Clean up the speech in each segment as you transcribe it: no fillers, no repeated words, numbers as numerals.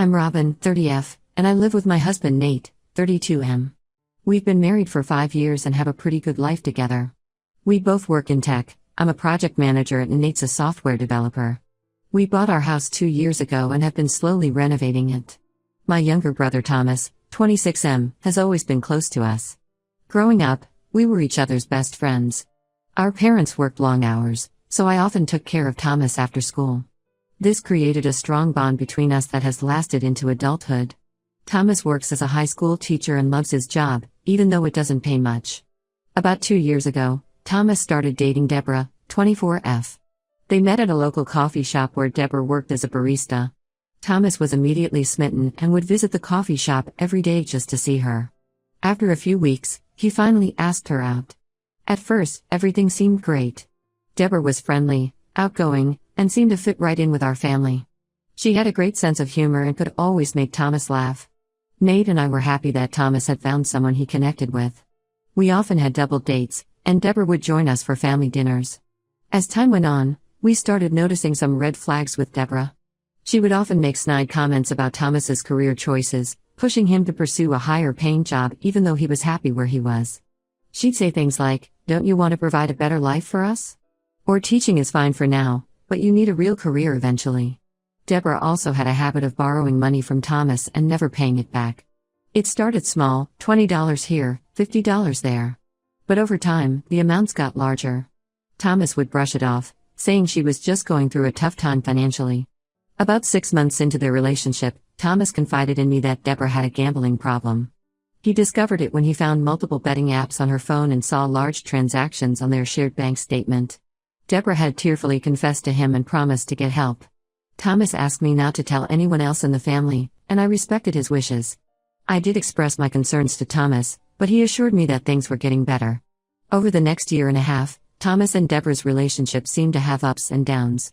I'm Robin, 30F, and I live with my husband Nate, 32M. We've been married for 5 years and have a pretty good life together. We both work in tech. I'm a project manager and Nate's a software developer. We bought our house 2 years ago and have been slowly renovating it. My younger brother Thomas, 26M, has always been close to us. Growing up, we were each other's best friends. Our parents worked long hours, so I often took care of Thomas after school. This created a strong bond between us that has lasted into adulthood. Thomas works as a high school teacher and loves his job, even though it doesn't pay much. About 2 years ago, Thomas started dating Deborah, 24F. They met at a local coffee shop where Deborah worked as a barista. Thomas was immediately smitten and would visit the coffee shop every day just to see her. After a few weeks, he finally asked her out. At first, everything seemed great. Deborah was friendly, outgoing, and seemed to fit right in with our family. She had a great sense of humor and could always make Thomas laugh. Nate and I were happy that Thomas had found someone he connected with. We often had double dates, and Deborah would join us for family dinners. As time went on, we started noticing some red flags with Deborah. She would often make snide comments about Thomas's career choices, pushing him to pursue a higher-paying job even though he was happy where he was. She'd say things like, "Don't you want to provide a better life for us?" Or "Teaching is fine for now, but you need a real career eventually." Deborah also had a habit of borrowing money from Thomas and never paying it back. It started small, $20 here, $50 there. But over time, the amounts got larger. Thomas would brush it off, saying she was just going through a tough time financially. About 6 months into their relationship, Thomas confided in me that Deborah had a gambling problem. He discovered it when he found multiple betting apps on her phone and saw large transactions on their shared bank statement. Deborah had tearfully confessed to him and promised to get help. Thomas asked me not to tell anyone else in the family, and I respected his wishes. I did express my concerns to Thomas, but he assured me that things were getting better. Over the next year and a half, Thomas and Deborah's relationship seemed to have ups and downs.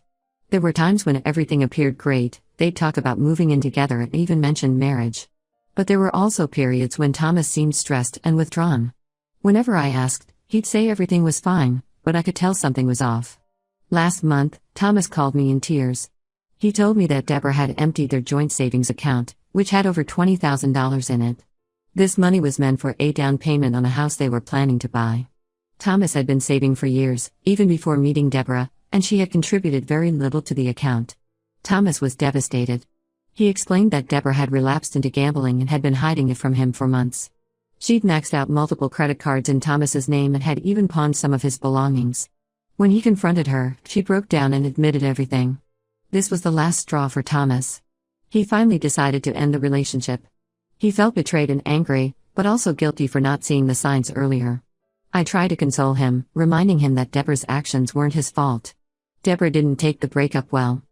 There were times when everything appeared great, they'd talk about moving in together and even mention marriage. But there were also periods when Thomas seemed stressed and withdrawn. Whenever I asked, he'd say everything was fine, but I could tell something was off. Last month, Thomas called me in tears. He told me that Deborah had emptied their joint savings account, which had over $20,000 in it. This money was meant for a down payment on a house they were planning to buy. Thomas had been saving for years, even before meeting Deborah, and she had contributed very little to the account. Thomas was devastated. He explained that Deborah had relapsed into gambling and had been hiding it from him for months. She'd maxed out multiple credit cards in Thomas's name and had even pawned some of his belongings. When he confronted her, she broke down and admitted everything. This was the last straw for Thomas. He finally decided to end the relationship. He felt betrayed and angry, but also guilty for not seeing the signs earlier. I tried to console him, reminding him that Deborah's actions weren't his fault. Deborah didn't take the breakup well.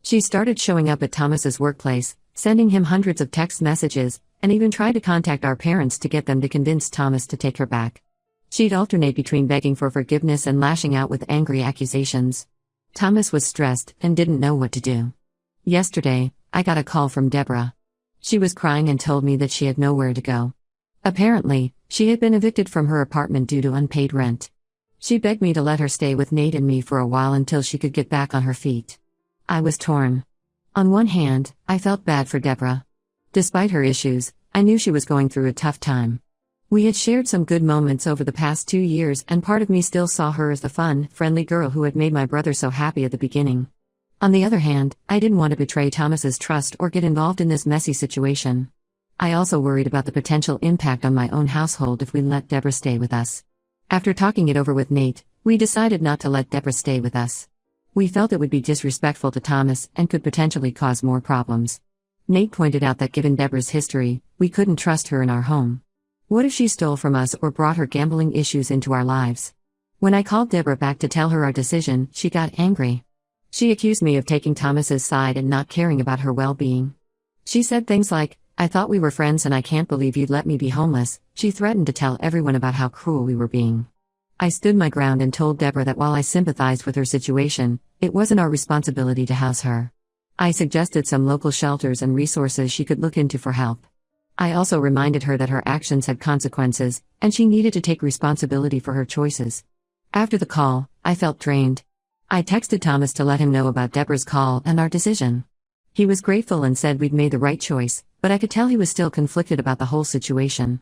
She started showing up at Thomas's workplace, sending him hundreds of text messages, and even tried to contact our parents to get them to convince Thomas to take her back. She'd alternate between begging for forgiveness and lashing out with angry accusations. Thomas was stressed and didn't know what to do. Yesterday, I got a call from Deborah. She was crying and told me that she had nowhere to go. Apparently, she had been evicted from her apartment due to unpaid rent. She begged me to let her stay with Nate and me for a while until she could get back on her feet. I was torn. On one hand, I felt bad for Deborah. Despite her issues, I knew she was going through a tough time. We had shared some good moments over the past 2 years, and part of me still saw her as the fun, friendly girl who had made my brother so happy at the beginning. On the other hand, I didn't want to betray Thomas's trust or get involved in this messy situation. I also worried about the potential impact on my own household if we let Deborah stay with us. After talking it over with Nate, we decided not to let Deborah stay with us. We felt it would be disrespectful to Thomas and could potentially cause more problems. Nate pointed out that given Deborah's history, we couldn't trust her in our home. What if she stole from us or brought her gambling issues into our lives? When I called Deborah back to tell her our decision, she got angry. She accused me of taking Thomas's side and not caring about her well-being. She said things like, "I thought we were friends and I can't believe you'd let me be homeless." She threatened to tell everyone about how cruel we were being. I stood my ground and told Deborah that while I sympathized with her situation, it wasn't our responsibility to house her. I suggested some local shelters and resources she could look into for help. I also reminded her that her actions had consequences, and she needed to take responsibility for her choices. After the call, I felt drained. I texted Thomas to let him know about Deborah's call and our decision. He was grateful and said we'd made the right choice, but I could tell he was still conflicted about the whole situation.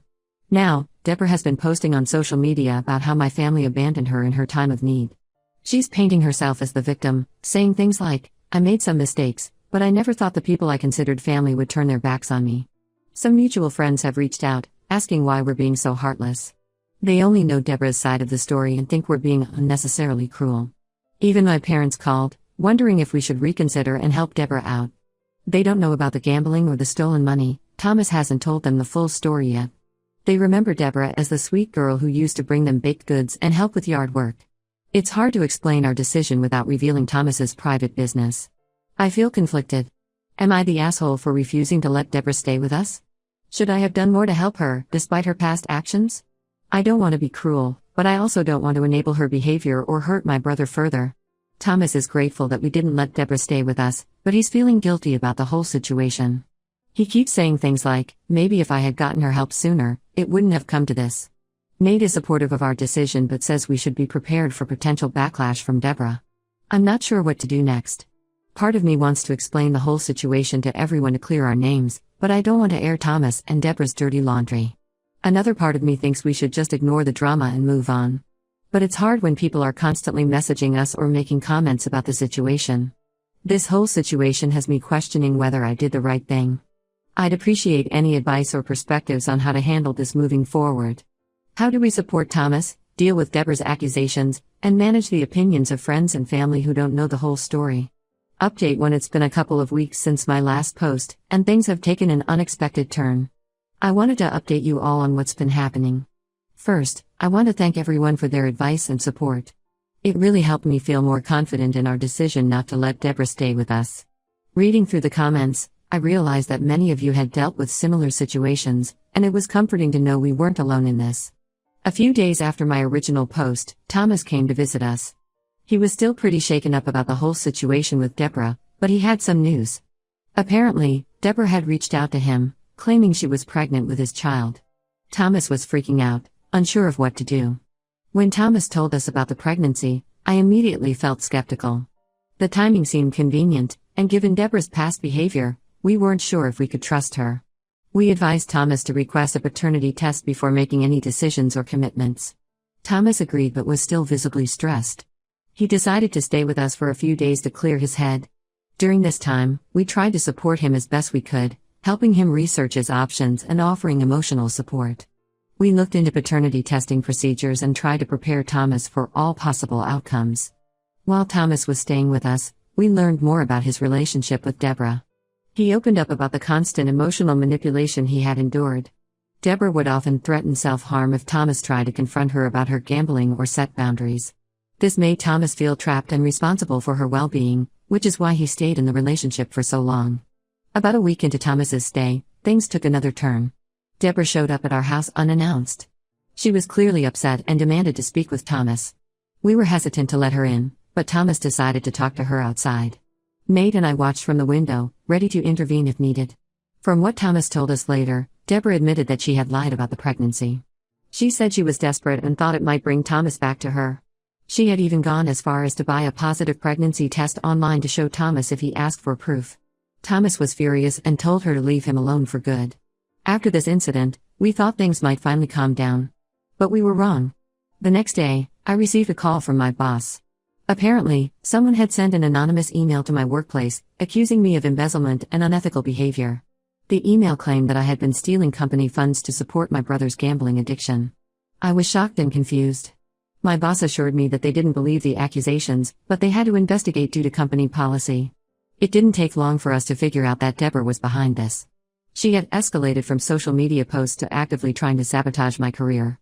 Now, Deborah has been posting on social media about how my family abandoned her in her time of need. She's painting herself as the victim, saying things like, "I made some mistakes, but I never thought the people I considered family would turn their backs on me." Some mutual friends have reached out, asking why we're being so heartless. They only know Deborah's side of the story and think we're being unnecessarily cruel. Even my parents called, wondering if we should reconsider and help Deborah out. They don't know about the gambling or the stolen money. Thomas hasn't told them the full story yet. They remember Deborah as the sweet girl who used to bring them baked goods and help with yard work. It's hard to explain our decision without revealing Thomas's private business. I feel conflicted. Am I the asshole for refusing to let Deborah stay with us? Should I have done more to help her, despite her past actions? I don't want to be cruel, but I also don't want to enable her behavior or hurt my brother further. Thomas is grateful that we didn't let Deborah stay with us, but he's feeling guilty about the whole situation. He keeps saying things like, maybe if I had gotten her help sooner, it wouldn't have come to this. Nate is supportive of our decision but says we should be prepared for potential backlash from Deborah. I'm not sure what to do next. Part of me wants to explain the whole situation to everyone to clear our names, but I don't want to air Thomas and Deborah's dirty laundry. Another part of me thinks we should just ignore the drama and move on. But it's hard when people are constantly messaging us or making comments about the situation. This whole situation has me questioning whether I did the right thing. I'd appreciate any advice or perspectives on how to handle this moving forward. How do we support Thomas, deal with Deborah's accusations, and manage the opinions of friends and family who don't know the whole story? Update when it's been a couple of weeks since my last post, and things have taken an unexpected turn. I wanted to update you all on what's been happening. First, I want to thank everyone for their advice and support. It really helped me feel more confident in our decision not to let Deborah stay with us. Reading through the comments, I realized that many of you had dealt with similar situations, and it was comforting to know we weren't alone in this. A few days after my original post, Thomas came to visit us. He was still pretty shaken up about the whole situation with Deborah, but he had some news. Apparently, Deborah had reached out to him, claiming she was pregnant with his child. Thomas was freaking out, unsure of what to do. When Thomas told us about the pregnancy, I immediately felt skeptical. The timing seemed convenient, and given Deborah's past behavior, we weren't sure if we could trust her. We advised Thomas to request a paternity test before making any decisions or commitments. Thomas agreed but was still visibly stressed. He decided to stay with us for a few days to clear his head. During this time, we tried to support him as best we could, helping him research his options and offering emotional support. We looked into paternity testing procedures and tried to prepare Thomas for all possible outcomes. While Thomas was staying with us, we learned more about his relationship with Deborah. He opened up about the constant emotional manipulation he had endured. Deborah would often threaten self-harm if Thomas tried to confront her about her gambling or set boundaries. This made Thomas feel trapped and responsible for her well-being, which is why he stayed in the relationship for so long. About a week into Thomas's stay, things took another turn. Deborah showed up at our house unannounced. She was clearly upset and demanded to speak with Thomas. We were hesitant to let her in, but Thomas decided to talk to her outside. Nate and I watched from the window, ready to intervene if needed. From what Thomas told us later, Deborah admitted that she had lied about the pregnancy. She said she was desperate and thought it might bring Thomas back to her. She had even gone as far as to buy a positive pregnancy test online to show Thomas if he asked for proof. Thomas was furious and told her to leave him alone for good. After this incident, we thought things might finally calm down. But we were wrong. The next day, I received a call from my boss. Apparently, someone had sent an anonymous email to my workplace, accusing me of embezzlement and unethical behavior. The email claimed that I had been stealing company funds to support my brother's gambling addiction. I was shocked and confused. My boss assured me that they didn't believe the accusations, but they had to investigate due to company policy. It didn't take long for us to figure out that Deborah was behind this. She had escalated from social media posts to actively trying to sabotage my career.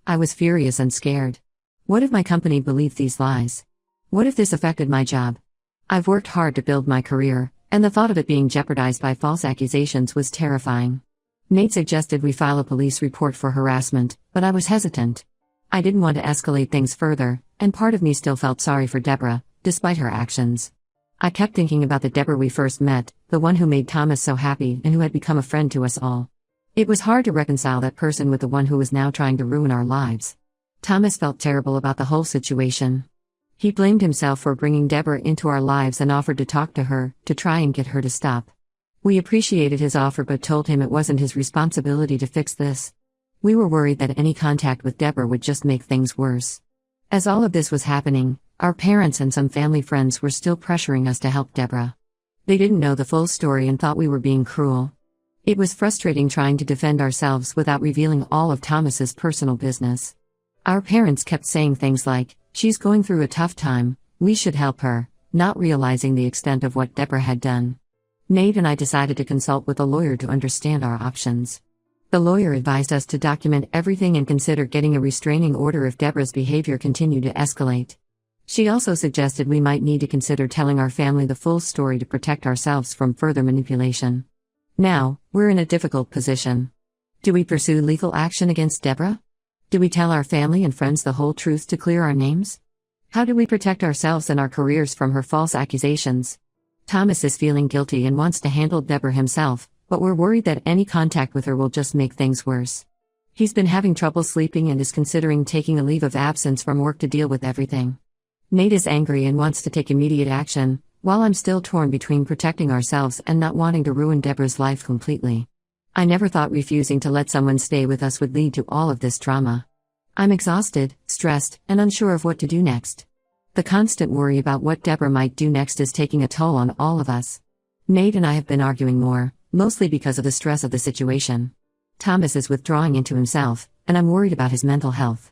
I was furious and scared. What if my company believed these lies? What if this affected my job? I've worked hard to build my career, and the thought of it being jeopardized by false accusations was terrifying. Nate suggested we file a police report for harassment, but I was hesitant. I didn't want to escalate things further, and part of me still felt sorry for Deborah, despite her actions. I kept thinking about the Deborah we first met, the one who made Thomas so happy and who had become a friend to us all. It was hard to reconcile that person with the one who was now trying to ruin our lives. Thomas felt terrible about the whole situation. He blamed himself for bringing Deborah into our lives and offered to talk to her, to try and get her to stop. We appreciated his offer but told him it wasn't his responsibility to fix this. We were worried that any contact with Deborah would just make things worse. As all of this was happening, our parents and some family friends were still pressuring us to help Deborah. They didn't know the full story and thought we were being cruel. It was frustrating trying to defend ourselves without revealing all of Thomas's personal business. Our parents kept saying things like, "She's going through a tough time, we should help her," not realizing the extent of what Deborah had done. Nate and I decided to consult with a lawyer to understand our options. The lawyer advised us to document everything and consider getting a restraining order if Deborah's behavior continued to escalate. She also suggested we might need to consider telling our family the full story to protect ourselves from further manipulation. Now, we're in a difficult position. Do we pursue legal action against Deborah? Do we tell our family and friends the whole truth to clear our names? How do we protect ourselves and our careers from her false accusations? Thomas is feeling guilty and wants to handle Deborah himself, but we're worried that any contact with her will just make things worse. He's been having trouble sleeping and is considering taking a leave of absence from work to deal with everything. Nate is angry and wants to take immediate action, while I'm still torn between protecting ourselves and not wanting to ruin Deborah's life completely. I never thought refusing to let someone stay with us would lead to all of this drama. I'm exhausted, stressed, and unsure of what to do next. The constant worry about what Deborah might do next is taking a toll on all of us. Nate and I have been arguing more, mostly because of the stress of the situation. Thomas is withdrawing into himself, and I'm worried about his mental health.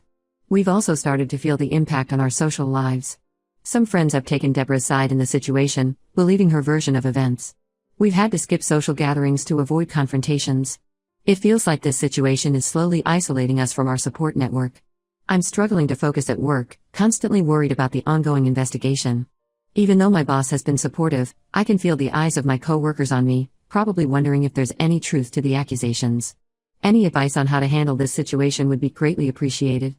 We've also started to feel the impact on our social lives. Some friends have taken Deborah's side in the situation, believing her version of events. We've had to skip social gatherings to avoid confrontations. It feels like this situation is slowly isolating us from our support network. I'm struggling to focus at work, constantly worried about the ongoing investigation. Even though my boss has been supportive, I can feel the eyes of my co-workers on me, probably wondering if there's any truth to the accusations. Any advice on how to handle this situation would be greatly appreciated.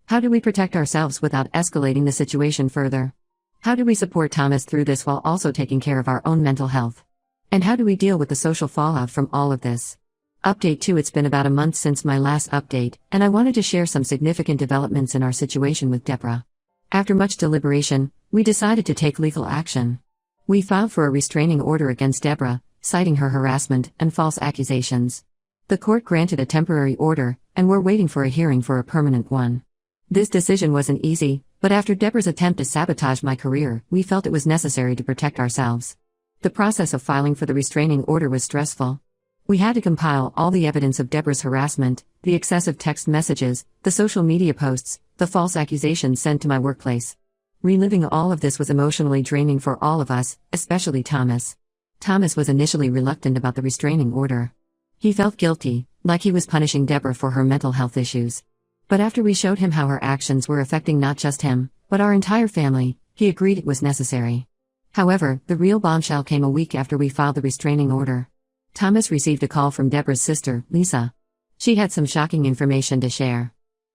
How do we protect ourselves without escalating the situation further? How do we support Thomas through this while also taking care of our own mental health? And how do we deal with the social fallout from all of this? Update 2. It's been about a month since my last update, and I wanted to share some significant developments in our situation with Deborah. After much deliberation, we decided to take legal action. We filed for a restraining order against Deborah, citing her harassment and false accusations. The court granted a temporary order, and we're waiting for a hearing for a permanent one. This decision wasn't easy, but after Deborah's attempt to sabotage my career, we felt it was necessary to protect ourselves. The process of filing for the restraining order was stressful. We had to compile all the evidence of Deborah's harassment, the excessive text messages, the social media posts, the false accusations sent to my workplace. Reliving all of this was emotionally draining for all of us, especially Thomas. Thomas was initially reluctant about the restraining order. He felt guilty, like he was punishing Deborah for her mental health issues. But after we showed him how her actions were affecting not just him, but our entire family, he agreed it was necessary. However, the real bombshell came a week after we filed the restraining order. Thomas received a call from Deborah's sister, Lisa. She had some shocking information to share.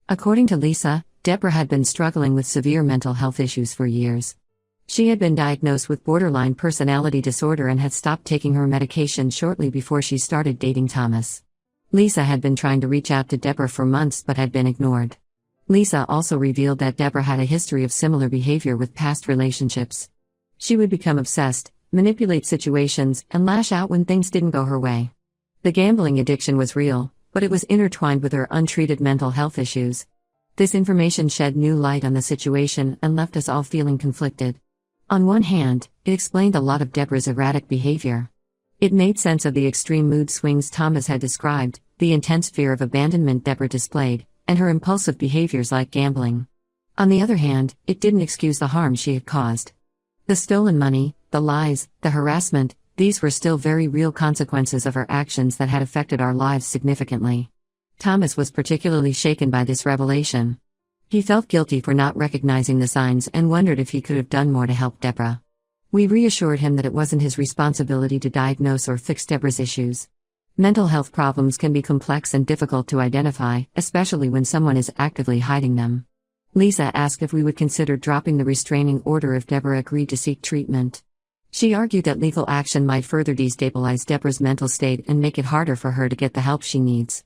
According to Lisa, Deborah had been struggling with severe mental health issues for years. She had been diagnosed with borderline personality disorder and had stopped taking her medication shortly before she started dating Thomas. Lisa had been trying to reach out to Deborah for months but had been ignored. Lisa also revealed that Deborah had a history of similar behavior with past relationships. She would become obsessed, manipulate situations, and lash out when things didn't go her way. The gambling addiction was real, but it was intertwined with her untreated mental health issues. This information shed new light on the situation and left us all feeling conflicted. On one hand, it explained a lot of Deborah's erratic behavior. It made sense of the extreme mood swings Thomas had described, the intense fear of abandonment Deborah displayed, and her impulsive behaviors like gambling. On the other hand, it didn't excuse the harm she had caused. The stolen money, the lies, the harassment, these were still very real consequences of her actions that had affected our lives significantly. Thomas was particularly shaken by this revelation. He felt guilty for not recognizing the signs and wondered if he could have done more to help Deborah. We reassured him that it wasn't his responsibility to diagnose or fix Deborah's issues. Mental health problems can be complex and difficult to identify, especially when someone is actively hiding them. Lisa asked if we would consider dropping the restraining order if Deborah agreed to seek treatment. She argued that legal action might further destabilize Deborah's mental state and make it harder for her to get the help she needs.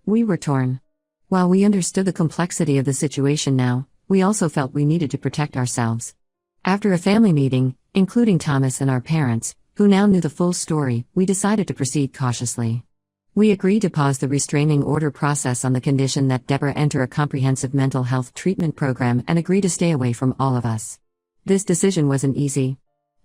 We were torn. While we understood the complexity of the situation now, we also felt we needed to protect ourselves. After a family meeting, including Thomas and our parents, who now knew the full story, we decided to proceed cautiously. We agreed to pause the restraining order process on the condition that Deborah enter a comprehensive mental health treatment program and agree to stay away from all of us. This decision wasn't easy.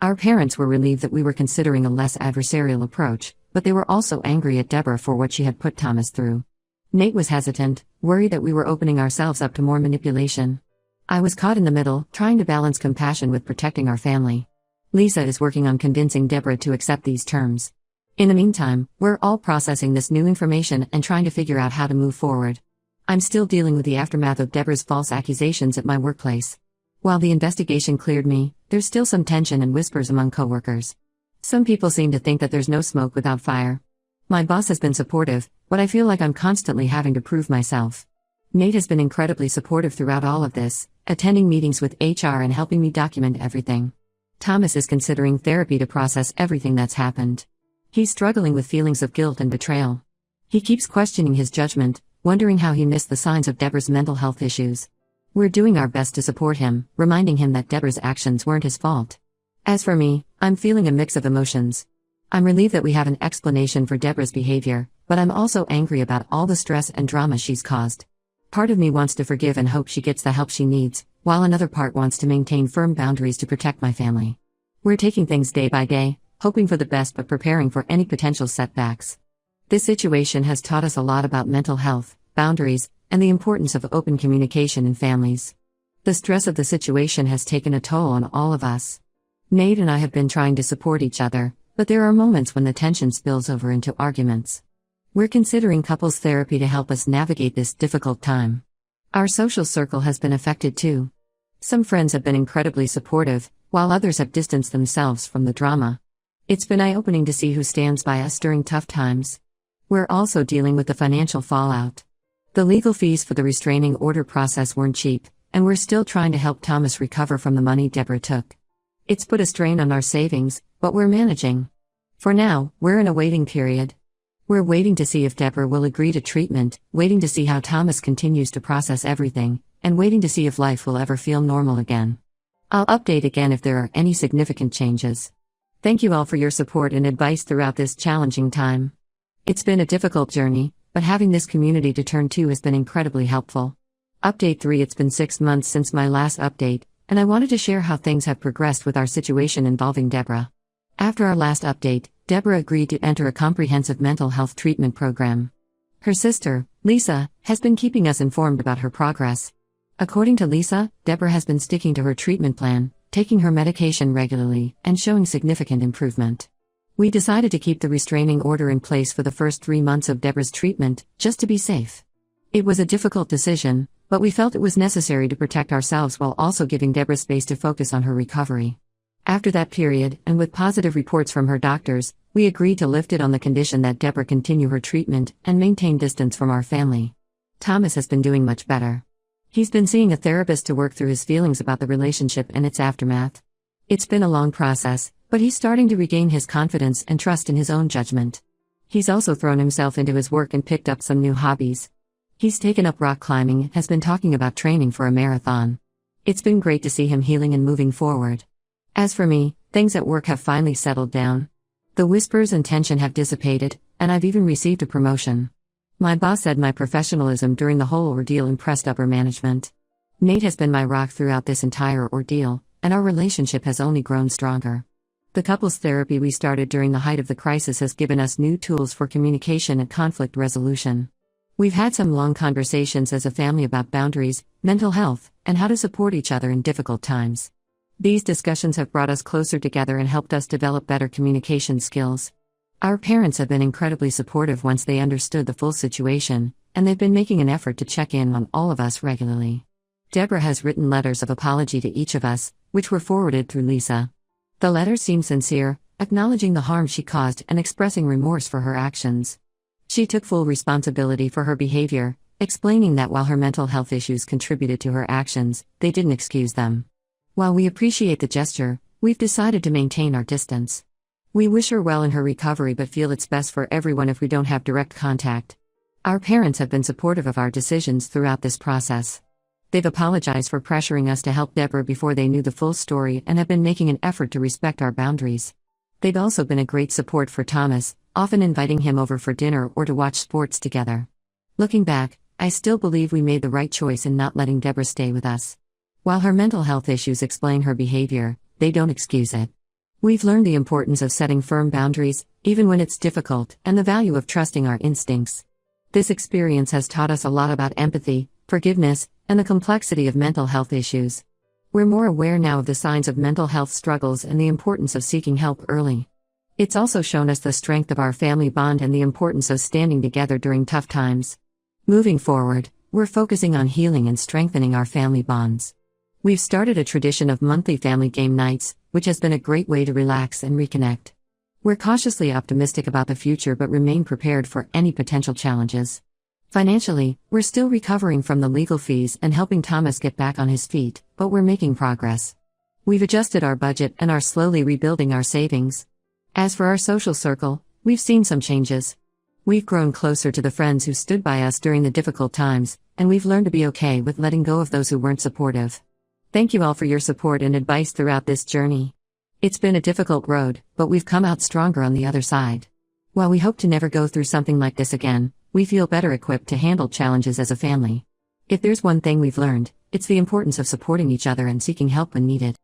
Our parents were relieved that we were considering a less adversarial approach, but they were also angry at Deborah for what she had put Thomas through. Nate was hesitant, worried that we were opening ourselves up to more manipulation. I was caught in the middle, trying to balance compassion with protecting our family. Lisa is working on convincing Deborah to accept these terms. In the meantime, we're all processing this new information and trying to figure out how to move forward. I'm still dealing with the aftermath of Deborah's false accusations at my workplace. While the investigation cleared me, there's still some tension and whispers among coworkers. Some people seem to think that there's no smoke without fire. My boss has been supportive, but I feel like I'm constantly having to prove myself. Nate has been incredibly supportive throughout all of this, attending meetings with HR and helping me document everything. Thomas is considering therapy to process everything that's happened. He's struggling with feelings of guilt and betrayal. He keeps questioning his judgment, wondering how he missed the signs of Deborah's mental health issues. We're doing our best to support him, reminding him that Deborah's actions weren't his fault. As for me, I'm feeling a mix of emotions. I'm relieved that we have an explanation for Deborah's behavior, but I'm also angry about all the stress and drama she's caused. Part of me wants to forgive and hope she gets the help she needs, while another part wants to maintain firm boundaries to protect my family. We're taking things day by day, hoping for the best but preparing for any potential setbacks. This situation has taught us a lot about mental health, boundaries, and the importance of open communication in families. The stress of the situation has taken a toll on all of us. Nate and I have been trying to support each other, but there are moments when the tension spills over into arguments. We're considering couples therapy to help us navigate this difficult time. Our social circle has been affected too. Some friends have been incredibly supportive, while others have distanced themselves from the drama. It's been eye-opening to see who stands by us during tough times. We're also dealing with the financial fallout. The legal fees for the restraining order process weren't cheap, and we're still trying to help Thomas recover from the money Deborah took. It's put a strain on our savings, but we're managing. For now, we're in a waiting period. We're waiting to see if Deborah will agree to treatment, waiting to see how Thomas continues to process everything, and waiting to see if life will ever feel normal again. I'll update again if there are any significant changes. Thank you all for your support and advice throughout this challenging time. It's been a difficult journey, but having this community to turn to has been incredibly helpful. Update 3: It's been 6 months since my last update, and I wanted to share how things have progressed with our situation involving Deborah. After our last update, Deborah agreed to enter a comprehensive mental health treatment program. Her sister, Lisa, has been keeping us informed about her progress. According to Lisa, Deborah has been sticking to her treatment plan, taking her medication regularly, and showing significant improvement. We decided to keep the restraining order in place for the first 3 months of Deborah's treatment, just to be safe. It was a difficult decision, but we felt it was necessary to protect ourselves while also giving Deborah space to focus on her recovery. After that period, and with positive reports from her doctors, we agreed to lift it on the condition that Deborah continue her treatment and maintain distance from our family. Thomas has been doing much better. He's been seeing a therapist to work through his feelings about the relationship and its aftermath. It's been a long process, but he's starting to regain his confidence and trust in his own judgment. He's also thrown himself into his work and picked up some new hobbies. He's taken up rock climbing and has been talking about training for a marathon. It's been great to see him healing and moving forward. As for me, things at work have finally settled down. The whispers and tension have dissipated, and I've even received a promotion. My boss said my professionalism during the whole ordeal impressed upper management. Nate has been my rock throughout this entire ordeal, and our relationship has only grown stronger. The couples therapy we started during the height of the crisis has given us new tools for communication and conflict resolution. We've had some long conversations as a family about boundaries, mental health, and how to support each other in difficult times. These discussions have brought us closer together and helped us develop better communication skills. Our parents have been incredibly supportive once they understood the full situation, and they've been making an effort to check in on all of us regularly. Deborah has written letters of apology to each of us, which were forwarded through Lisa. The letters seem sincere, acknowledging the harm she caused and expressing remorse for her actions. She took full responsibility for her behavior, explaining that while her mental health issues contributed to her actions, they didn't excuse them. While we appreciate the gesture, we've decided to maintain our distance. We wish her well in her recovery but feel it's best for everyone if we don't have direct contact. Our parents have been supportive of our decisions throughout this process. They've apologized for pressuring us to help Deborah before they knew the full story and have been making an effort to respect our boundaries. They've also been a great support for Thomas, often inviting him over for dinner or to watch sports together. Looking back, I still believe we made the right choice in not letting Deborah stay with us. While her mental health issues explain her behavior, they don't excuse it. We've learned the importance of setting firm boundaries, even when it's difficult, and the value of trusting our instincts. This experience has taught us a lot about empathy, forgiveness, and the complexity of mental health issues. We're more aware now of the signs of mental health struggles and the importance of seeking help early. It's also shown us the strength of our family bond and the importance of standing together during tough times. Moving forward, we're focusing on healing and strengthening our family bonds. We've started a tradition of monthly family game nights, which has been a great way to relax and reconnect. We're cautiously optimistic about the future but remain prepared for any potential challenges. Financially, we're still recovering from the legal fees and helping Thomas get back on his feet, but we're making progress. We've adjusted our budget and are slowly rebuilding our savings. As for our social circle, we've seen some changes. We've grown closer to the friends who stood by us during the difficult times, and we've learned to be okay with letting go of those who weren't supportive. Thank you all for your support and advice throughout this journey. It's been a difficult road, but we've come out stronger on the other side. While we hope to never go through something like this again, we feel better equipped to handle challenges as a family. If there's one thing we've learned, it's the importance of supporting each other and seeking help when needed.